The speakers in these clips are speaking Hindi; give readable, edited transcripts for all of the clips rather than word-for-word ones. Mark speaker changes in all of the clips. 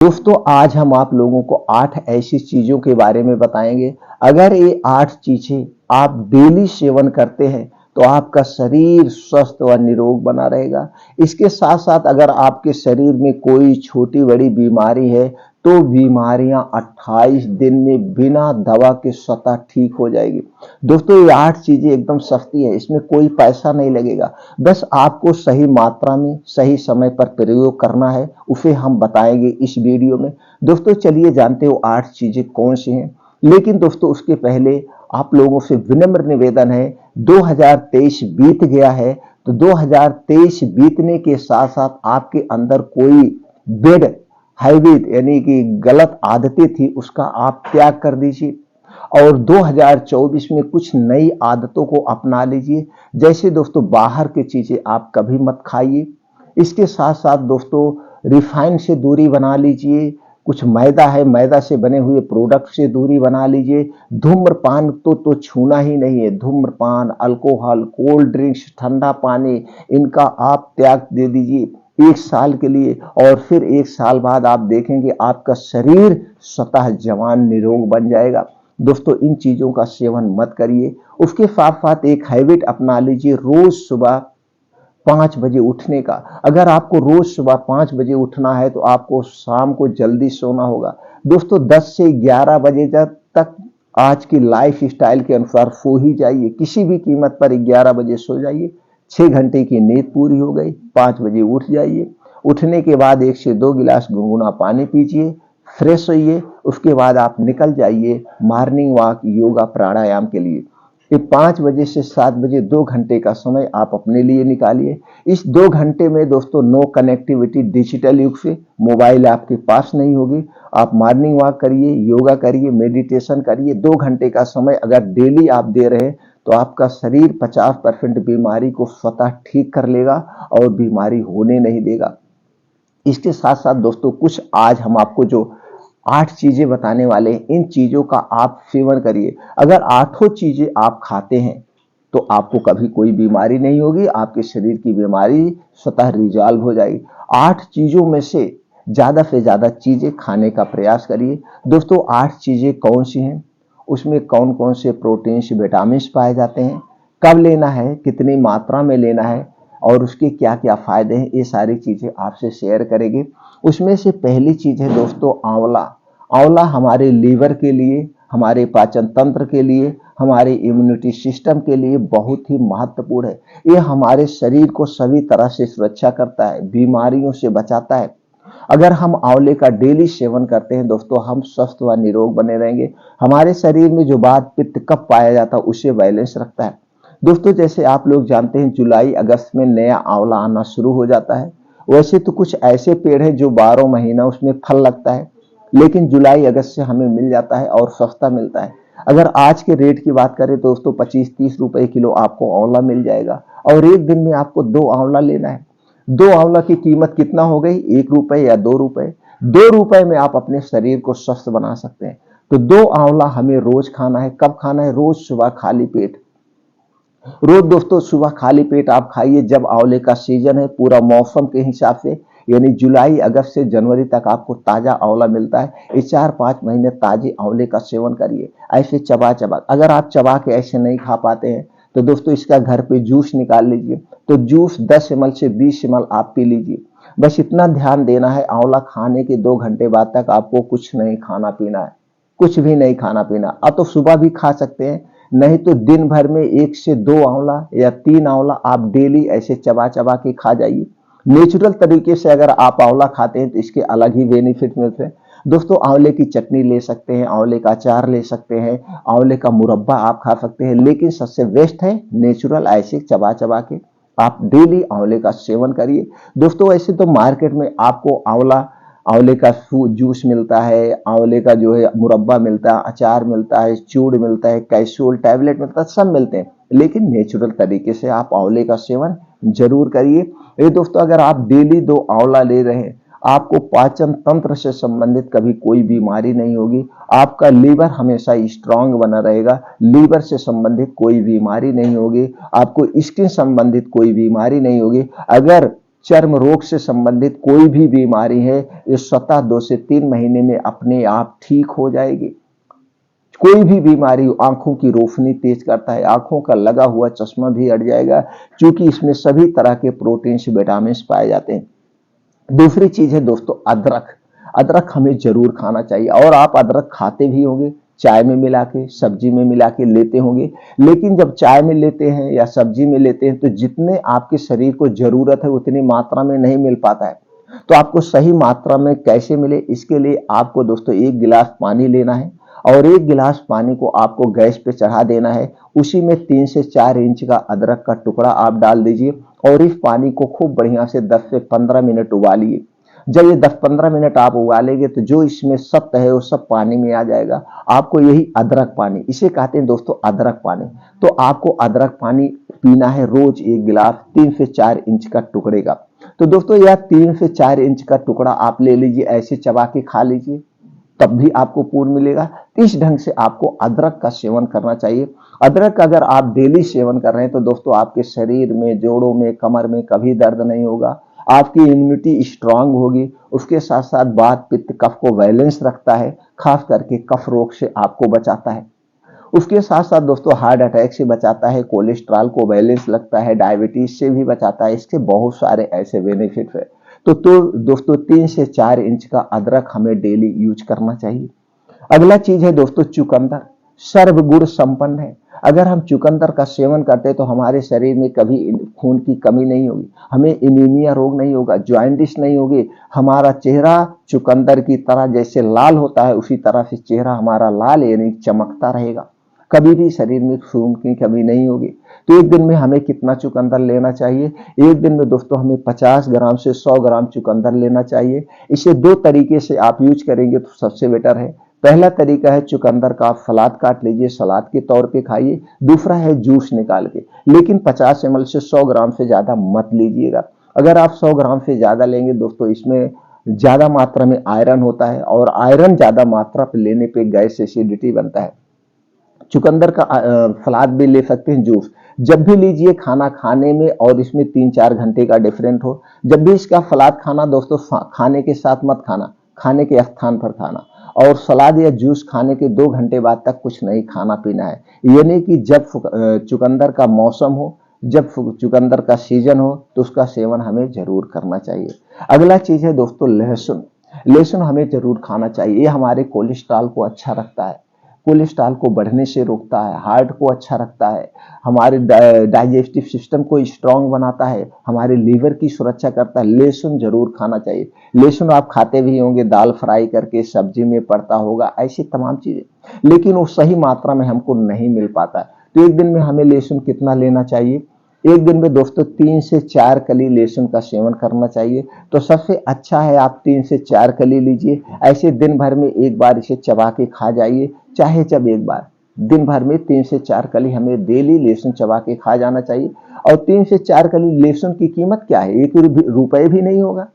Speaker 1: दोस्तों आज हम आप लोगों को 8 ऐसी चीजों के बारे में बताएंगे। अगर ये 8 चीजें आप डेली सेवन करते हैं तो आपका शरीर स्वस्थ व निरोग बना रहेगा। इसके साथ साथ अगर आपके शरीर में कोई छोटी बड़ी बीमारी है तो बीमारियां 28 दिन में बिना दवा के स्वतः ठीक हो जाएगी। दोस्तों ये 8 चीजें एकदम सस्ती है, इसमें कोई पैसा नहीं लगेगा। बस आपको सही मात्रा में सही समय पर प्रयोग करना है, उसे हम बताएंगे इस वीडियो में। दोस्तों चलिए जानते हो 8 चीजें कौन सी हैं। लेकिन दोस्तों उसके पहले आप लोगों से विनम्र निवेदन है, 2023 बीत गया है तो 2023 बीतने के साथ साथ आपके अंदर कोई बेड हैबिट यानी कि गलत आदतें थी उसका आप त्याग कर दीजिए और 2024 में कुछ नई आदतों को अपना लीजिए। जैसे दोस्तों बाहर की चीजें आप कभी मत खाइए। इसके साथ साथ दोस्तों रिफाइन से दूरी बना लीजिए। कुछ मैदा है, मैदा से बने हुए प्रोडक्ट से दूरी बना लीजिए। धूम्रपान तो छूना ही नहीं है। धूम्रपान, अल्कोहल, कोल्ड ड्रिंक्स, ठंडा पानी, इनका आप त्याग दे दीजिए 1 साल के लिए और फिर 1 साल बाद आप देखेंगे आपका शरीर स्वतः जवान निरोग बन जाएगा। दोस्तों इन चीजों का सेवन मत करिए। उसके साथ साथ एक हैबिट अपना लीजिए, रोज सुबह 5 बजे उठने का। अगर आपको रोज सुबह 5 बजे उठना है तो आपको शाम को जल्दी सोना होगा। दोस्तों 10 से 11 बजे तक आज की लाइफ स्टाइल के अनुसार सो ही जाइए। किसी भी कीमत पर 11 बजे सो जाइए। 6 घंटे की नींद पूरी हो गई, 5 बजे उठ जाइए। उठने के बाद 1 से 2 गिलास गुनगुना पानी पीजिए, फ्रेश होइए। उसके बाद आप निकल जाइए मॉर्निंग वॉक, योगा, प्राणायाम के लिए। ये 5 बजे से 7 बजे 2 घंटे का समय आप अपने लिए निकालिए। इस 2 घंटे में दोस्तों नो कनेक्टिविटी, डिजिटल युग से मोबाइल आपके पास नहीं होगी। आप मॉर्निंग वॉक करिए, योगा करिए, मेडिटेशन करिए। 2 घंटे का समय अगर डेली आप दे रहे हैं तो आपका शरीर 50% बीमारी को स्वतः ठीक कर लेगा और बीमारी होने नहीं देगा। इसके साथ साथ दोस्तों कुछ आज हम आपको जो 8 चीजें बताने वाले हैं, इन चीजों का आप सेवन करिए। अगर 8 चीजें आप खाते हैं तो आपको कभी कोई बीमारी नहीं होगी, आपके शरीर की बीमारी स्वतः रिजॉल्व हो जाएगी। 8 चीजों में से ज्यादा चीजें खाने का प्रयास करिए। दोस्तों 8 चीजें कौन सी हैं, उसमें कौन कौन से प्रोटीन्स, विटामिन पाए जाते हैं, कब लेना है, कितनी मात्रा में लेना है और उसके क्या क्या फायदे हैं, ये सारी चीजें आपसे शेयर करेंगे। उसमें से पहली चीज है दोस्तों आंवला। आंवला हमारे लीवर के लिए, हमारे पाचन तंत्र के लिए, हमारे इम्यूनिटी सिस्टम के लिए बहुत ही महत्वपूर्ण है। ये हमारे शरीर को सभी तरह से सुरक्षा करता है, बीमारियों से बचाता है। अगर हम आंवले का डेली सेवन करते हैं दोस्तों, हम स्वस्थ व निरोग बने रहेंगे। हमारे शरीर में जो वात पित्त कफ पाया जाता है उसे बैलेंस रखता है। दोस्तों जैसे आप लोग जानते हैं जुलाई अगस्त में नया आंवला आना शुरू हो जाता है। वैसे तो कुछ ऐसे पेड़ हैं जो 12 महीना उसमें फल लगता है, लेकिन जुलाई अगस्त से हमें मिल जाता है और सस्ता मिलता है। अगर आज के रेट की बात करें दोस्तों 25-30 रुपए किलो आपको आंवला मिल जाएगा और एक दिन में आपको 2 आंवला लेना है। 2 आंवला की कीमत कितना हो गई, 1 रुपए या 2 रुपए। 2 रुपए में आप अपने शरीर को स्वस्थ बना सकते हैं। तो 2 आंवला हमें रोज खाना है। कब खाना है, रोज सुबह खाली पेट। रोज दोस्तों सुबह खाली पेट आप खाइए। जब आंवले का सीजन है, पूरा मौसम के हिसाब से यानी जुलाई अगस्त से जनवरी तक आपको ताजा आंवला मिलता है। ये 4-5 महीने ताजे आंवले का सेवन करिए, ऐसे चबा चबा। अगर आप चबा के ऐसे नहीं खा पाते हैं तो दोस्तों इसका घर पे जूस निकाल लीजिए। तो जूस 10 ml से 20 ml आप पी लीजिए। बस इतना ध्यान देना है, आंवला खाने के 2 घंटे बाद तक आपको कुछ नहीं खाना पीना है, कुछ भी नहीं खाना पीना। अब तो सुबह भी खा सकते हैं, नहीं तो दिन भर में 1 से 2 आंवला या 3 आंवला आप डेली ऐसे चबा चबा के खा जाइए। नेचुरल तरीके से अगर आप आंवला खाते हैं तो इसके अलग ही बेनिफिट मिलते हैं। दोस्तों आंवले की चटनी ले सकते हैं, आंवले का अचार ले सकते हैं, आंवले का मुरब्बा आप खा सकते हैं, लेकिन सबसे बेस्ट है नेचुरल ऐसे चबा चबा के आप डेली आंवले का सेवन करिए। दोस्तों ऐसे तो मार्केट में आपको आंवले का जूस मिलता है, आंवले का जो है मुरब्बा मिलता है, अचार मिलता है, चूड़ मिलता है, कैप्सूल टैबलेट मिलता है, सब मिलते हैं। लेकिन नेचुरल तरीके से आप आंवले का सेवन जरूर करिए। ये दोस्तों अगर आप डेली 2 आंवला ले रहे हैं, आपको पाचन तंत्र से संबंधित कभी कोई बीमारी नहीं होगी। आपका लीवर हमेशा स्ट्रांग बना रहेगा, लीवर से संबंधित कोई बीमारी नहीं होगी, आपको स्किन संबंधित कोई बीमारी नहीं होगी। अगर चर्म रोग से संबंधित कोई भी बीमारी है, ये स्वतः 2 से 3 महीने में अपने आप ठीक हो जाएगी। कोई भी बीमारी, आंखों की रोशनी तेज करता है, आंखों का लगा हुआ चश्मा भी हट जाएगा, क्योंकि इसमें सभी तरह के प्रोटीन्स, विटामिन पाए जाते हैं। दूसरी चीज है दोस्तों अदरक। अदरक हमें जरूर खाना चाहिए, और आप अदरक खाते भी होंगे, चाय में मिला के, सब्जी में मिला के लेते होंगे। लेकिन जब चाय में लेते हैं या सब्जी में लेते हैं तो जितने आपके शरीर को जरूरत है उतनी मात्रा में नहीं मिल पाता है। तो आपको सही मात्रा में कैसे मिले, इसके लिए आपको दोस्तों 1 गिलास पानी लेना है, और 1 गिलास पानी को आपको गैस पे चढ़ा देना है। उसी में 3 से 4 इंच का अदरक का टुकड़ा आप डाल दीजिए, और इस पानी को खूब बढ़िया से 10 से 15 मिनट उबालिए। जब ये 10-15 मिनट आप उबालेंगे तो जो इसमें सत्त है वो सब पानी में आ जाएगा। आपको यही अदरक पानी, इसे कहते हैं दोस्तों अदरक पानी। तो आपको अदरक पानी पीना है रोज 1 गिलास 3 से 4 इंच का टुकड़े का। तो दोस्तों यह 3 से 4 इंच का टुकड़ा आप ले लीजिए, ऐसे चबा के खा लीजिए, तब भी आपको पूर्ण मिलेगा। इस ढंग से आपको अदरक का सेवन करना चाहिए। अदरक का अगर आप डेली सेवन कर रहे हैं तो दोस्तों आपके शरीर में, जोड़ों में, कमर में कभी दर्द नहीं होगा। आपकी इम्यूनिटी स्ट्रांग होगी। उसके साथ साथ वात पित्त कफ को बैलेंस रखता है, खास करके कफ रोग से आपको बचाता है। उसके साथ साथ दोस्तों हार्ट अटैक से बचाता है, कोलेस्ट्रॉल को बैलेंस लगता है, डायबिटीज से भी बचाता है। इसके बहुत सारे ऐसे बेनिफिट है। तो दोस्तों 3 से 4 इंच का अदरक हमें डेली यूज करना चाहिए। अगला चीज है दोस्तों चुकंदर। सर्वगुण संपन्न है। अगर हम चुकंदर का सेवन करते हैं तो हमारे शरीर में कभी खून की कमी नहीं होगी, हमें एनीमिया रोग नहीं होगा, जॉइंटिस नहीं होगी। हमारा चेहरा चुकंदर की तरह जैसे लाल होता है उसी तरह से चेहरा हमारा लाल यानी चमकता रहेगा। कभी भी शरीर में खून की कमी नहीं होगी। तो एक दिन में हमें कितना चुकंदर लेना चाहिए? एक दिन में दोस्तों हमें 50 ग्राम से 100 ग्राम चुकंदर लेना चाहिए। इसे 2 तरीके से आप यूज करेंगे तो सबसे बेटर है। पहला तरीका है चुकंदर का आप सलाद काट लीजिए, सलाद के तौर पे खाइए। दूसरा है जूस निकाल के, लेकिन 50 ml से 100 ग्राम से ज्यादा मत लीजिएगा। अगर आप 100 ग्राम से ज्यादा लेंगे दोस्तों इसमें ज्यादा मात्रा में आयरन होता है, और आयरन ज्यादा मात्रा पे लेने पे गैस एसिडिटी बनता है। चुकंदर का सलाद भी ले सकते हैं, जूस जब भी लीजिए खाना खाने में और इसमें 3-4 घंटे का डिफरेंट हो। जब भी इसका सलाद खाना दोस्तों खाने के साथ मत खाना, खाने के स्थान पर खाना। और सलाद या जूस खाने के 2 घंटे बाद तक कुछ नहीं खाना पीना है। यानी कि जब चुकंदर का मौसम हो, जब चुकंदर का सीजन हो तो उसका सेवन हमें जरूर करना चाहिए। अगला चीज है दोस्तों लहसुन। लहसुन हमें जरूर खाना चाहिए। ये हमारे कोलेस्ट्रॉल को अच्छा रखता है, कोलेस्ट्रॉल को बढ़ने से रोकता है, हार्ट को अच्छा रखता है, हमारे डाइजेस्टिव सिस्टम को स्ट्रांग बनाता है, हमारे लीवर की सुरक्षा करता है। लहसुन जरूर खाना चाहिए। लहसुन आप खाते भी होंगे, दाल फ्राई करके, सब्जी में पड़ता होगा, ऐसी तमाम चीजें, लेकिन वो सही मात्रा में हमको नहीं मिल पाता। तो एक दिन में हमें लहसुन कितना लेना चाहिए? एक दिन में दोस्तों 3 से 4 कली लहसुन का सेवन करना चाहिए। तो सबसे अच्छा है आप 3 से 4 कली लीजिए, ऐसे दिन भर में एक बार इसे चबा के खा जाइए, चाहे जब एक बार। दिन भर में 3 से 4 कली हमें डेली लहसुन चबा के खा जाना चाहिए। और 3 से 4 कली लहसुन की कीमत क्या है? 1 रुपए भी नहीं होगा।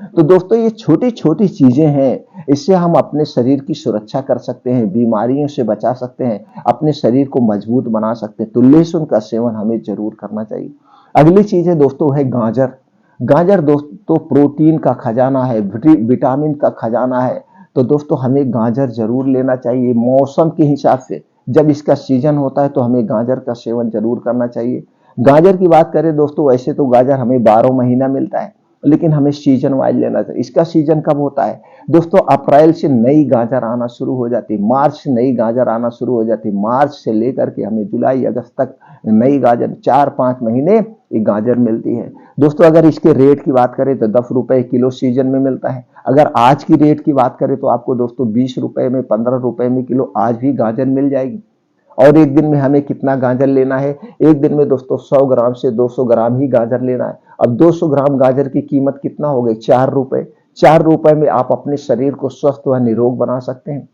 Speaker 1: तो दोस्तों ये छोटी छोटी चीजें हैं, इससे हम अपने शरीर की सुरक्षा कर सकते हैं, बीमारियों से बचा सकते हैं, अपने शरीर को मजबूत बना सकते हैं। तो लहसुन का सेवन हमें जरूर करना चाहिए। अगली चीज है दोस्तों है गाजर। गाजर दोस्तों प्रोटीन का खजाना है, विटामिन का खजाना है। तो दोस्तों हमें गाजर जरूर लेना चाहिए मौसम के हिसाब से। जब इसका सीजन होता है तो हमें गाजर का सेवन जरूर करना चाहिए। गाजर की बात करें दोस्तों, वैसे तो गाजर हमें 12 महीना मिलता है, लेकिन हमें सीजन वाइज लेना चाहिए। इसका सीजन कब होता है दोस्तों? अप्रैल से नई गाजर आना शुरू हो जाती है, मार्च से नई गाजर आना शुरू हो जाती है। मार्च से लेकर के हमें जुलाई अगस्त तक नई गाजर 4-5 महीने ये गाजर मिलती है। दोस्तों अगर इसके रेट की बात करें तो 10 रुपए किलो सीजन में मिलता है। अगर आज की रेट की बात करें तो आपको दोस्तों 20 रुपए में, 15 रुपए में किलो आज भी गाजर मिल जाएगी। और एक दिन में हमें कितना गाजर लेना है? एक दिन में दोस्तों 100 ग्राम से 200 ग्राम ही गाजर लेना है। अब 200 ग्राम गाजर की कीमत कितना हो गई? 4 रुपए। 4 रुपए में आप अपने शरीर को स्वस्थ व निरोग बना सकते हैं।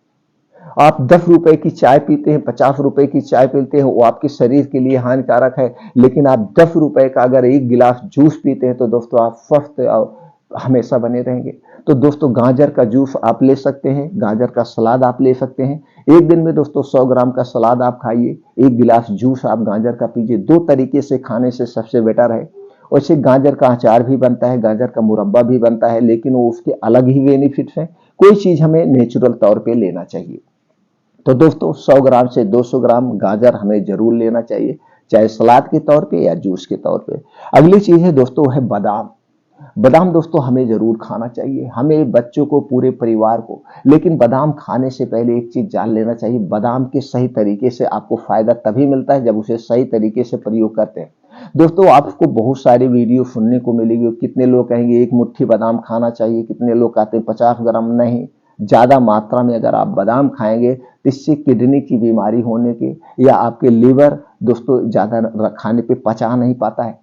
Speaker 1: आप 10 रुपए की चाय पीते हैं, 50 रुपए की चाय पीते हैं, वो आपके शरीर के लिए हानिकारक है। लेकिन आप 10 रुपए का अगर 1 गिलास जूस पीते हैं तो दोस्तों आप स्वस्थ हमेशा बने रहेंगे। तो दोस्तों गाजर का जूस आप ले सकते हैं, गाजर का सलाद आप ले सकते हैं। एक दिन में दोस्तों 100 ग्राम का सलाद आप खाइए, 1 गिलास जूस आप गाजर का पीजिए। 2 तरीके से खाने से सबसे बेटर है। वैसे गाजर का अचार भी बनता है, गाजर का मुरब्बा भी बनता है, लेकिन वो उसके अलग ही बेनिफिट्स हैं। कोई चीज हमें नेचुरल तौर पे लेना चाहिए। तो दोस्तों 100 ग्राम से 200 ग्राम गाजर हमें जरूर लेना चाहिए, चाहे सलाद के तौर पे या जूस के तौर पे। अगली चीज है दोस्तों है बादाम। बादाम दोस्तों हमें जरूर खाना चाहिए, हमें, बच्चों को, पूरे परिवार को। लेकिन बादाम खाने से पहले एक चीज जान लेना चाहिए, बादाम के सही तरीके से आपको फायदा तभी मिलता है जब उसे सही तरीके से प्रयोग करते हैं। दोस्तों आपको बहुत सारी वीडियो सुनने को मिलेगी, कितने लोग कहेंगे एक मुट्ठी बादाम खाना चाहिए, कितने लोग कहते हैं 50 ग्राम। नहीं, ज्यादा मात्रा में अगर आप बादाम खाएंगे तो इससे किडनी की बीमारी होने के या आपके लिवर दोस्तों ज्यादा खाने पे पचा नहीं पाता है,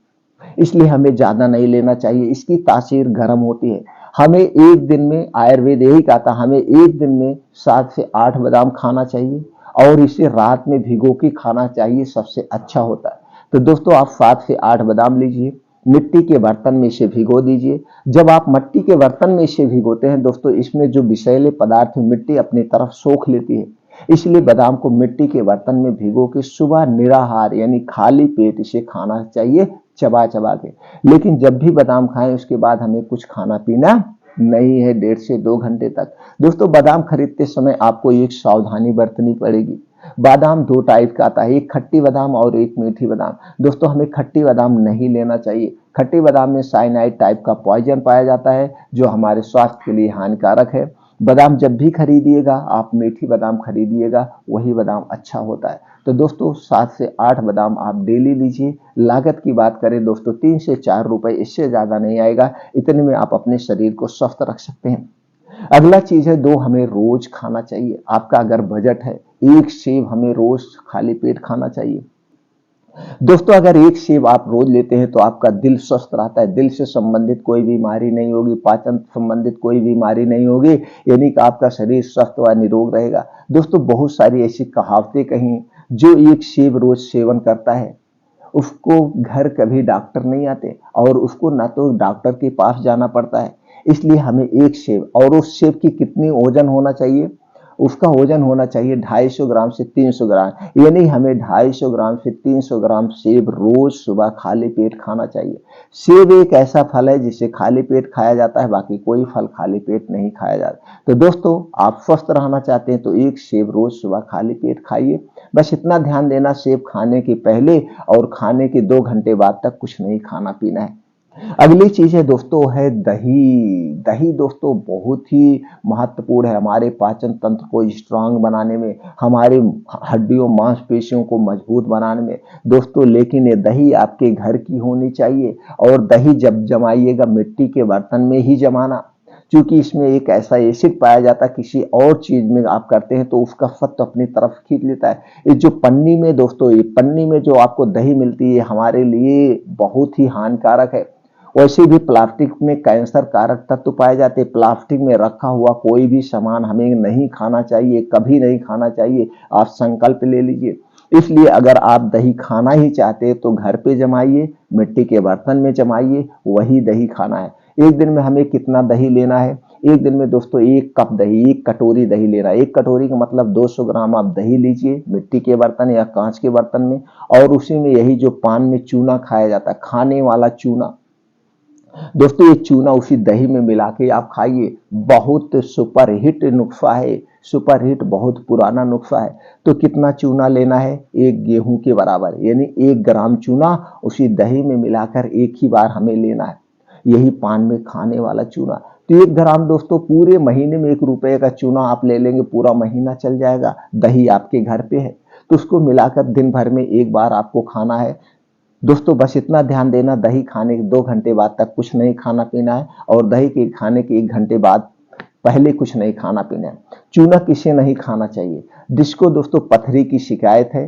Speaker 1: इसलिए हमें ज्यादा नहीं लेना चाहिए। इसकी तासीर गर्म होती है। हमें एक दिन में, आयुर्वेद यही कहता, हमें एक दिन में 7 से 8 बादाम खाना चाहिए और इसे रात में भिगो के खाना चाहिए, सबसे अच्छा होता है। तो दोस्तों आप 7 से 8 बादाम लीजिए, मिट्टी के बर्तन में इसे भिगो दीजिए। जब आप मिट्टी के बर्तन में इसे भिगोते हैं दोस्तों, इसमें जो विषैले पदार्थ मिट्टी अपनी तरफ सोख लेती है, इसलिए बादाम को मिट्टी के बर्तन में भिगो के सुबह निराहार यानी खाली पेट इसे खाना चाहिए, चबा चबा के। लेकिन जब भी बादाम खाएं उसके बाद हमें कुछ खाना पीना नहीं है 1.5 से 2 घंटे तक। दोस्तों बादाम खरीदते समय आपको एक सावधानी बरतनी पड़ेगी। बादाम 2 टाइप का आता है, एक खट्टी बादाम और एक मीठी बादाम। दोस्तों हमें खट्टी बादाम नहीं लेना चाहिए। खट्टी बादाम में साइनाइड टाइप का पॉइजन पाया जाता है जो हमारे स्वास्थ्य के लिए हानिकारक है। बादाम जब भी खरीदिएगा आप मीठी बादाम खरीदिएगा, वही बादाम अच्छा होता है। तो दोस्तों 7 से 8 बादाम आप डेली लीजिए। लागत की बात करें दोस्तों 3 से 4 रुपए, इससे ज्यादा नहीं आएगा। इतने में आप अपने शरीर को स्वस्थ रख सकते हैं। अगला चीज है 2 हमें रोज खाना चाहिए। आपका अगर बजट है, 1 सेब हमें रोज खाली पेट खाना चाहिए। दोस्तों अगर 1 सेब आप रोज लेते हैं तो आपका दिल स्वस्थ रहता है, दिल से संबंधित कोई बीमारी नहीं होगी, पाचन संबंधित कोई बीमारी नहीं होगी, यानी कि आपका शरीर स्वस्थ व निरोग रहेगा। दोस्तों बहुत सारी ऐसी कहावतें कही, जो 1 सेब रोज सेवन करता है उसको घर कभी डॉक्टर नहीं आते और उसको ना तो डॉक्टर के पास जाना पड़ता है। इसलिए हमें 1 सेब, और उस सेब की कितनी वजन होना चाहिए, उसका वजन होना चाहिए 250 ग्राम से 300 ग्राम, यानी हमें 250 ग्राम से 300 ग्राम सेब रोज सुबह खाली पेट खाना चाहिए। सेब एक ऐसा फल है जिसे खाली पेट खाया जाता है, बाकी कोई फल खाली पेट नहीं खाया जाता। तो दोस्तों आप स्वस्थ रहना चाहते हैं तो 1 सेब रोज सुबह खाली पेट खाइए। बस इतना ध्यान देना, सेब खाने के पहले और खाने के 2 घंटे बाद तक कुछ नहीं खाना पीना है। अगली चीज है दोस्तों है दही। दही दोस्तों बहुत ही महत्वपूर्ण है हमारे पाचन तंत्र को स्ट्रांग बनाने में, हमारे हड्डियों मांसपेशियों को मजबूत बनाने में दोस्तों। लेकिन ये दही आपके घर की होनी चाहिए, और दही जब जमाइएगा मिट्टी के बर्तन में ही जमाना, क्योंकि इसमें एक ऐसा एसिड पाया जाता है, किसी और चीज में आप करते हैं तो उसका सत्व अपनी तरफ खींच लेता है। ये जो पन्नी में दोस्तों, ये पन्नी में जो आपको दही मिलती है हमारे लिए बहुत ही हानिकारक है। वैसे भी प्लास्टिक में कैंसर कारक तत्व पाए जाते हैं। प्लास्टिक में रखा हुआ कोई भी सामान हमें नहीं खाना चाहिए, कभी नहीं खाना चाहिए, आप संकल्प ले लीजिए। इसलिए अगर आप दही खाना ही चाहते हैं तो घर पे जमाइए, मिट्टी के बर्तन में जमाइए, वही दही खाना है। एक दिन में हमें कितना दही लेना है, एक दिन में दोस्तों 1 कप दही, 1 कटोरी दही लेना है। 1 कटोरी का मतलब 200 ग्राम आप दही लीजिए मिट्टी के बर्तन या कांच के बर्तन में, और उसी में यही जो पान में चूना खाया जाता है, खाने वाला चूना दोस्तों, ये चूना उसी दही में मिला के आप खाइए। बहुत सुपर हिट नुस्खा है, सुपर हिट बहुत पुराना नुस्खा है। तो कितना चूना लेना है, 1 गेहूं के बराबर, यानी 1 ग्राम चूना उसी दही में मिलाकर एक ही बार हमें लेना है। यही पान में खाने वाला चूना। तो 1 ग्राम दोस्तों पूरे महीने में 1 रुपए का चूना आप ले लेंगे, पूरा महीना चल जाएगा। दही आपके घर पे है तो उसको मिलाकर दिन भर में 1 बार आपको खाना है। दोस्तों बस इतना ध्यान देना, दही खाने के 2 घंटे बाद तक कुछ नहीं खाना पीना है, और दही के खाने के 1 घंटे बाद पहले कुछ नहीं खाना पीना है। चूना किसे नहीं खाना चाहिए, जिसको दोस्तों पथरी की शिकायत है,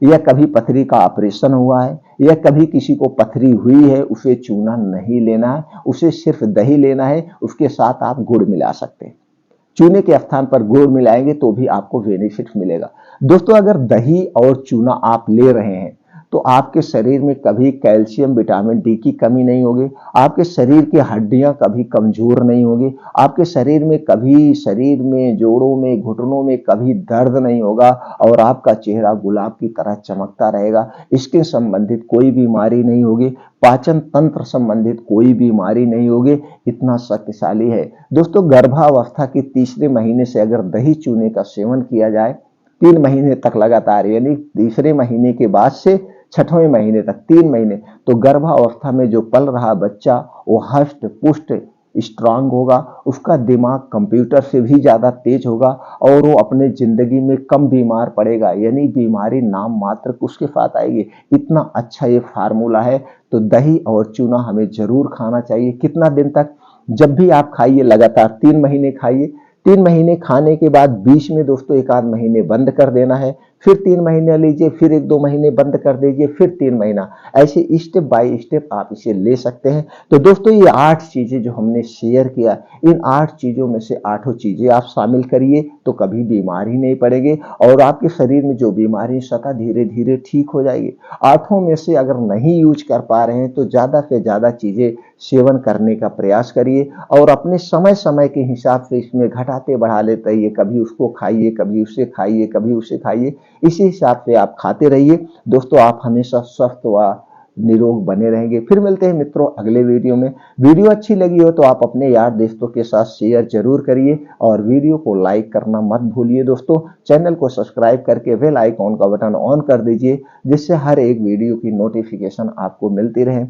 Speaker 1: या कभी पथरी का ऑपरेशन हुआ है, या कभी किसी को पथरी हुई है, उसे चूना नहीं लेना है, उसे सिर्फ दही लेना है। उसके साथ आप गुड़ मिला सकते हैं, चूने के स्थान पर गुड़ मिलाएंगे तो भी आपको बेनिफिट मिलेगा। दोस्तों अगर दही और चूना आप ले रहे हैं तो आपके शरीर में कभी कैल्शियम विटामिन डी की कमी नहीं होगी, आपके शरीर की हड्डियां कभी कमजोर नहीं होगी, आपके शरीर में कभी जोड़ों में घुटनों में कभी दर्द नहीं होगा और आपका चेहरा गुलाब की तरह चमकता रहेगा। इसके संबंधित कोई बीमारी नहीं होगी, पाचन तंत्र संबंधित कोई बीमारी नहीं होगी, इतना शक्तिशाली है। दोस्तों, गर्भावस्था के तीसरे महीने से अगर दही चूने का सेवन किया जाए 3 महीने तक लगातार, यानी तीसरे महीने के बाद से 6वें महीने तक 3 महीने, तो गर्भावस्था में जो पल रहा बच्चा वो हष्ट पुष्ट स्ट्रांग होगा, उसका दिमाग कंप्यूटर से भी ज्यादा तेज होगा और वो अपने जिंदगी में कम बीमार पड़ेगा, यानी बीमारी नाम मात्र उसके साथ आएगी। इतना अच्छा ये फार्मूला है। तो दही और चूना हमें जरूर खाना चाहिए। कितना दिन तक? जब भी आप खाइए, लगातार 3 महीने खाइए। 3 महीने खाने के बाद बीच में दोस्तों 1 आध महीने बंद कर देना है, फिर 3 महीने लीजिए, फिर 1-2 महीने बंद कर दीजिए, फिर 3 महीना, ऐसे स्टेप बाय स्टेप आप इसे ले सकते हैं। तो दोस्तों, ये 8 चीजें जो हमने शेयर किया, इन 8 चीजों में से 8 चीजें आप शामिल करिए तो कभी बीमार ही नहीं पड़ेंगे और आपके शरीर में जो बीमारी सता धीरे धीरे ठीक हो जाएगी। 8 में से अगर नहीं यूज कर पा रहे हैं तो ज्यादा से ज्यादा चीजें सेवन करने का प्रयास करिए और अपने समय समय के हिसाब से इसमें घटाते बढ़ा लेते रहिए। कभी उसको खाइए, कभी उसे खाइए, कभी उसे खाइए, इसी हिसाब से आप खाते रहिए। दोस्तों, आप हमेशा स्वस्थ व निरोग बने रहेंगे। फिर मिलते हैं मित्रों अगले वीडियो में। वीडियो अच्छी लगी हो तो आप अपने यार दोस्तों के साथ शेयर जरूर करिए और वीडियो को लाइक करना मत भूलिए। दोस्तों, चैनल को सब्सक्राइब करके बेल आइकॉन का बटन ऑन कर दीजिए, जिससे हर एक वीडियो की नोटिफिकेशन आपको मिलती रहे।